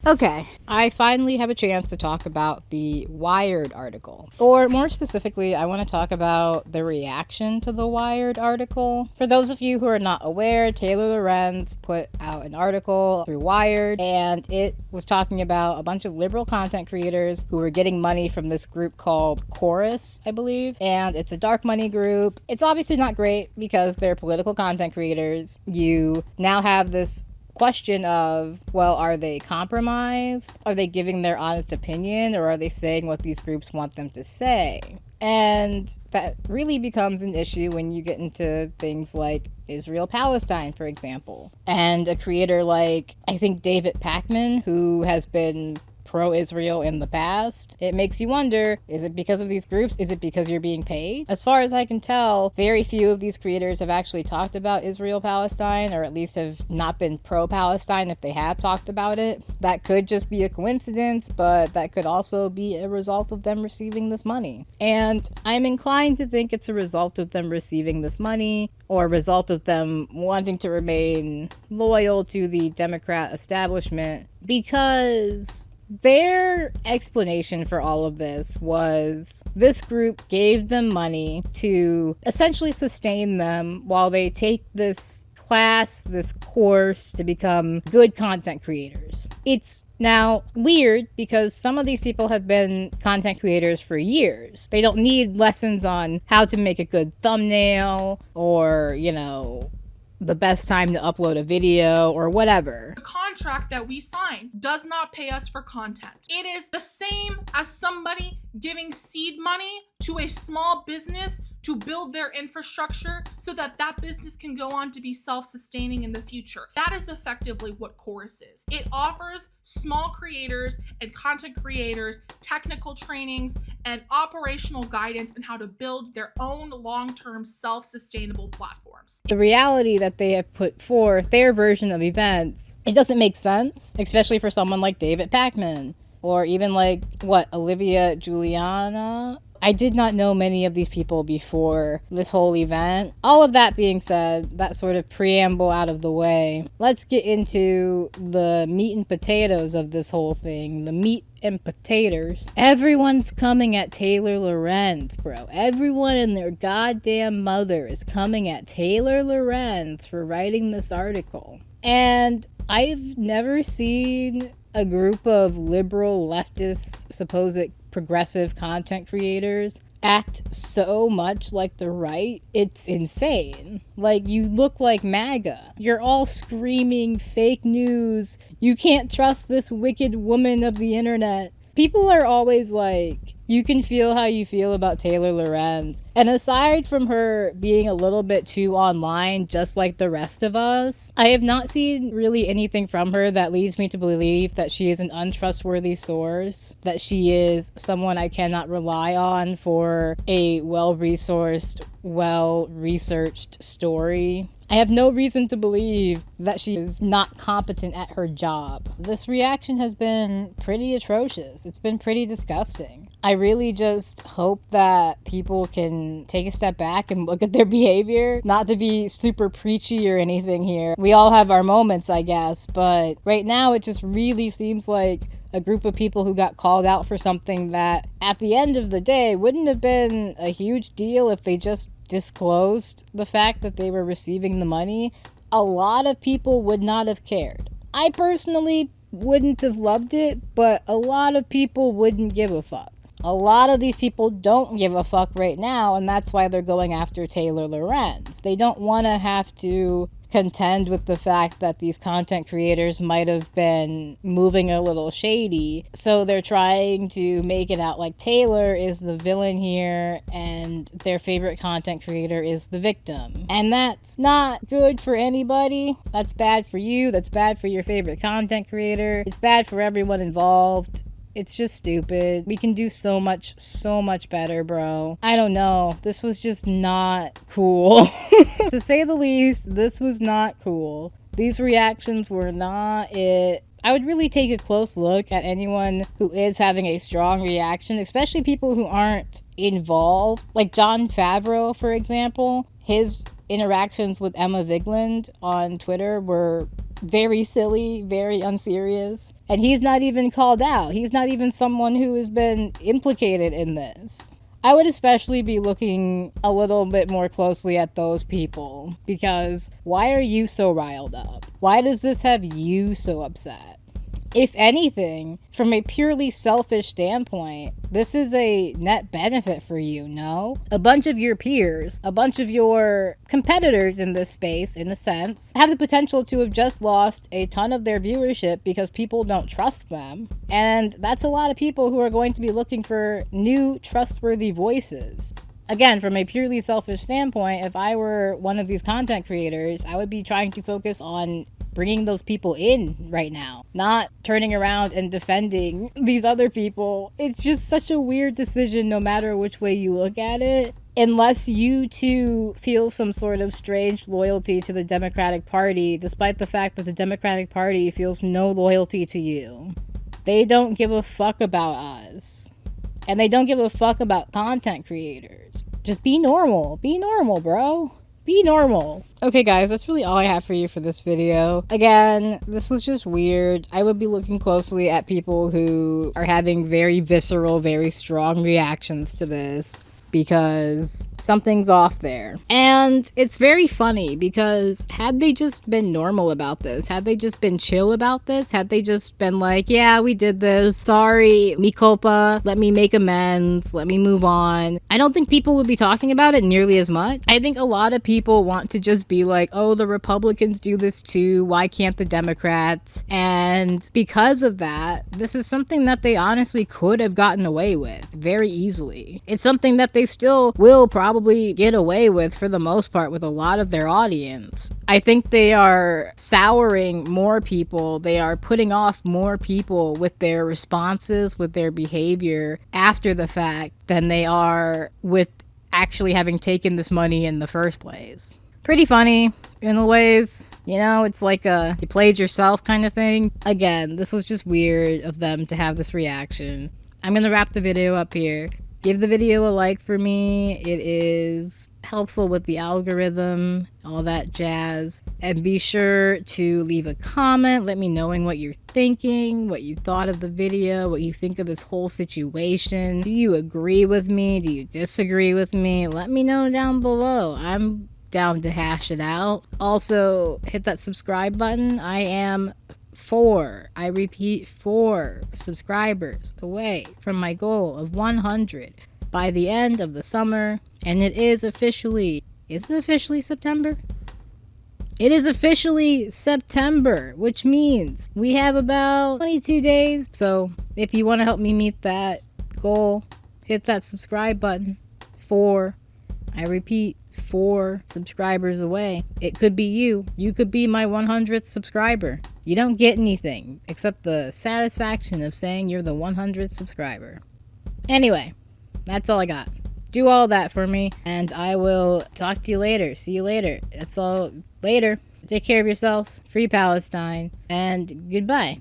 Okay, I finally have a chance to talk about the Wired article. Or more specifically, I want to talk about the reaction to the Wired article. For those of you who are not aware, Taylor Lorenz put out an article through Wired, and it was talking about a bunch of liberal content creators who were getting money from this group called Chorus, I believe. And it's a dark money group. It's obviously not great because they're political content creators. You now have this question of, well, are they compromised? Are they giving their honest opinion, or are they saying what these groups want them to say? And that really becomes an issue when you get into things like Israel-Palestine, for example. And a creator like, I think, David Pakman, who has been pro-Israel in the past. It makes you wonder, is it because of these groups? Is it because you're being paid? As far as I can tell, very few of these creators have actually talked about Israel-Palestine, or at least have not been pro-Palestine if they have talked about it. That could just be a coincidence, but that could also be a result of them receiving this money. And I'm inclined to think it's a result of them receiving this money, or a result of them wanting to remain loyal to the Democrat establishment, because their explanation for all of this was this group gave them money to essentially sustain them while they take this class, this course to become good content creators. It's now weird because some of these people have been content creators for years. They don't need lessons on how to make a good thumbnail or, the best time to upload a video or whatever. The contract that we sign does not pay us for content. It is the same as somebody giving seed money to a small business to build their infrastructure so that that business can go on to be self-sustaining in the future. That is effectively what Chorus is. It offers small creators and content creators technical trainings and operational guidance on how to build their own long-term self-sustainable platforms. The reality that they have put forth, their version of events, it doesn't make sense, especially for someone like David Pakman, or even Olivia Juliana. I did not know many of these people before this whole event. All of that being said, that sort of preamble out of the way, let's get into the meat and potatoes of this whole thing. The meat and potatoes. Everyone's coming at Taylor Lorenz, bro. Everyone and their goddamn mother is coming at Taylor Lorenz for writing this article. And I've never seen a group of liberal, leftist, supposed progressive content creators act so much like the right. It's insane. You look like MAGA. You're all screaming fake news. You can't trust this wicked woman of the internet. People are always like, you can feel how you feel about Taylor Lorenz. And aside from her being a little bit too online, just like the rest of us, I have not seen really anything from her that leads me to believe that she is an untrustworthy source, that she is someone I cannot rely on for a well-resourced, well-researched story. I have no reason to believe that she is not competent at her job. This reaction has been pretty atrocious. It's been pretty disgusting. I really just hope that people can take a step back and look at their behavior. Not to be super preachy or anything here. We all have our moments, I guess, but right now it just really seems like a group of people who got called out for something that, at the end of the day, wouldn't have been a huge deal if they just disclosed the fact that they were receiving the money. A lot of people would not have cared. I personally wouldn't have loved it, but a lot of people wouldn't give a fuck. A lot of these people don't give a fuck right now, and that's why they're going after Taylor Lorenz. They don't want to have to contend with the fact that these content creators might have been moving a little shady, so they're trying to make it out like Taylor is the villain here and their favorite content creator is the victim. And that's not good for anybody. That's bad for you. That's bad for your favorite content creator. It's bad for everyone involved. It's just stupid. We can do so much better, bro. I don't know. This was just not cool. To say the least, this was not cool. These reactions were not it. I would really take a close look at anyone who is having a strong reaction, especially people who aren't involved. Like Jon Favreau, for example. His interactions with Emma Vigeland on Twitter were very silly, very unserious. And he's not even called out. He's not even someone who has been implicated in this. I would especially be looking a little bit more closely at those people, because why are you so riled up? Why does this have you so upset? If anything, from a purely selfish standpoint, this is a net benefit for you, no? A bunch of your peers, a bunch of your competitors in this space, in a sense, have the potential to have just lost a ton of their viewership because people don't trust them. And that's a lot of people who are going to be looking for new, trustworthy voices. Again, from a purely selfish standpoint, if I were one of these content creators, I would be trying to focus on bringing those people in right now, not turning around and defending these other people. It's just such a weird decision no matter which way you look at it. Unless you too feel some sort of strange loyalty to the Democratic Party, despite the fact that the Democratic Party feels no loyalty to you. They don't give a fuck about us. And they don't give a fuck about content creators. Just be normal. Be normal, bro. Be normal. Okay, guys, that's really all I have for you for this video. Again, this was just weird. I would be looking closely at people who are having very visceral, very strong reactions to this, because something's off there. And it's very funny because had they just been normal about this, had they just been chill about this, had they just been like, yeah, we did this, sorry, mi culpa, let me make amends, let me move on, I don't think people would be talking about it nearly as much. I think a lot of people want to just be like, oh, the Republicans do this too, why can't the Democrats? And because of that, this is something that they honestly could have gotten away with very easily. It's something that they still will probably get away with for the most part with a lot of their audience. I think they are souring more people. They are putting off more people with their responses, with their behavior after the fact than they are with actually having taken this money in the first place. Pretty funny in ways, you know, it's like a you played yourself kind of thing. Again, this was just weird of them to have this reaction. I'm gonna wrap the video up here. Give the video a like for me. It is helpful with the algorithm, all that jazz. And be sure to leave a comment. Let me know what you're thinking, what you thought of the video, what you think of this whole situation. Do you agree with me? Do you disagree with me? Let me know down below. I'm down to hash it out. Also, hit that subscribe button. I am 4 subscribers away from my goal of 100 by the end of the summer. And it is officially September? It is officially September, which means we have about 22 days. So if you want to help me meet that goal, hit that subscribe button. 4 subscribers away. It could be you. You could be my 100th subscriber. You don't get anything except the satisfaction of saying you're the 100th subscriber. Anyway, that's all I got. Do all that for me, and I will talk to you later. See you later. That's all. Later. Take care of yourself. Free Palestine. And goodbye.